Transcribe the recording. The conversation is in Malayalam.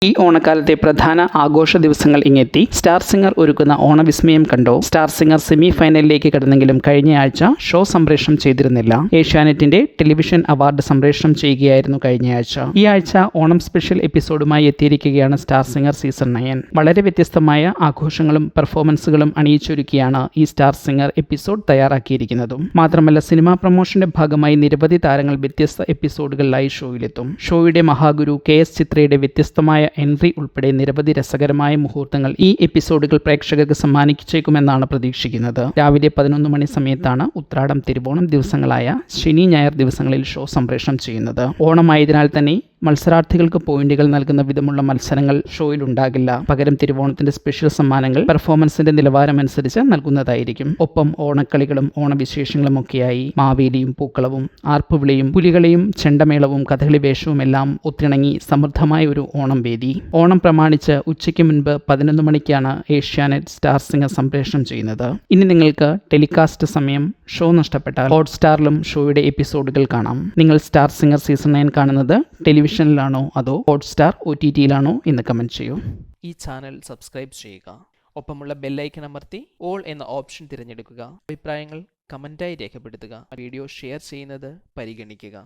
ഈ ഓണക്കാലത്തെ പ്രധാന ആഘോഷ ദിവസങ്ങൾ ഇങ്ങെത്തി. സ്റ്റാർ സിംഗർ ഒരുക്കുന്ന ഓണവിസ്മയം കണ്ടോ? സ്റ്റാർ സിംഗർ സെമി ഫൈനലിലേക്ക് കടന്നെങ്കിലും കഴിഞ്ഞയാഴ്ച ഷോ സംപ്രേഷണം ചെയ്തിരുന്നില്ല. ഏഷ്യാനെറ്റിന്റെ ടെലിവിഷൻ അവാർഡ് സംപ്രേഷണം ചെയ്യുകയായിരുന്നു കഴിഞ്ഞയാഴ്ച. ഈ ആഴ്ച ഓണം സ്പെഷ്യൽ എപ്പിസോഡുമായി എത്തിയിരിക്കുകയാണ് സ്റ്റാർ സിംഗർ സീസൺ 9. വളരെ വ്യത്യസ്തമായ ആഘോഷങ്ങളും പെർഫോമൻസുകളും അണിയിച്ചൊരുക്കിയാണ് ഈ സ്റ്റാർ സിംഗർ എപ്പിസോഡ് തയ്യാറാക്കിയിരിക്കുന്നതും. മാത്രമല്ല, സിനിമാ പ്രൊമോഷന്റെ ഭാഗമായി നിരവധി താരങ്ങൾ വ്യത്യസ്ത എപ്പിസോഡുകളിലായി ഷോയിലെത്തും. ഷോയുടെ മഹാഗുരു KS ചിത്രയുടെ വ്യത്യസ്തമായ എൻട്രി ഉൾപ്പെടെ നിരവധി രസകരമായ മുഹൂർത്തങ്ങൾ ഈ എപ്പിസോഡുകൾ പ്രേക്ഷകർക്ക് സമ്മാനിച്ചേക്കുമെന്നാണ് പ്രതീക്ഷിക്കുന്നത്. രാവിലെ 11 മണി സമയത്താണ് ഉത്രാടം, തിരുവോണം ദിവസങ്ങളായ ശനി, ഞായർ ദിവസങ്ങളിൽ ഷോ സംപ്രേഷണം ചെയ്യുന്നത്. ഓണമായതിനാൽ തന്നെ മത്സരാർത്ഥികൾക്ക് പോയിന്റുകൾ നൽകുന്ന വിധമുള്ള മത്സരങ്ങൾ ഷോയിൽ ഉണ്ടാകില്ല. പകരം തിരുവോണത്തിന്റെ സ്പെഷ്യൽ സമ്മാനങ്ങൾ പെർഫോമൻസിന്റെ നിലവാരമനുസരിച്ച് നൽകുന്നതായിരിക്കും. ഒപ്പം ഓണക്കളികളും ഓണവിശേഷങ്ങളും ഒക്കെയായി മാവേലിയും പൂക്കളവും ആർപ്പുവിളിയും പുലികളെയും ചെണ്ടമേളവും കഥകളി വേഷവും എല്ലാം ഒത്തിണങ്ങി സമൃദ്ധമായ ഒരു ഓണം വേദി. ഓണം പ്രമാണിച്ച് ഉച്ചയ്ക്ക് മുൻപ് 11 മണിക്കാണ് ഏഷ്യാനെറ്റ് സ്റ്റാർ സിംഗർ സംപ്രേഷണം ചെയ്യുന്നത്. ഇനി നിങ്ങൾക്ക് ടെലികാസ്റ്റ് സമയം ഷോ നഷ്ടപ്പെട്ടാൽ ഹോട്ട്സ്റ്റാറിലും ഷോയുടെ എപ്പിസോഡുകൾ കാണാം. നിങ്ങൾ സ്റ്റാർ സിംഗർ സീസൺ 9 കാണുന്നത് ടെലിവിഷനിലാണോ അതോ ഹോട്ട്സ്റ്റാർ OTT-യിലാണോ എന്ന് കമൻറ്റ് ചെയ്യൂ. ഈ ചാനൽ സബ്സ്ക്രൈബ് ചെയ്യുക. ഒപ്പമുള്ള ബെല്ലൈക്കൺ അമർത്തി ഓൾ എന്ന ഓപ്ഷൻ തിരഞ്ഞെടുക്കുക. അഭിപ്രായങ്ങൾ കമൻറ്റായി രേഖപ്പെടുത്തുക. വീഡിയോ ഷെയർ ചെയ്യുന്നത് പരിഗണിക്കുക.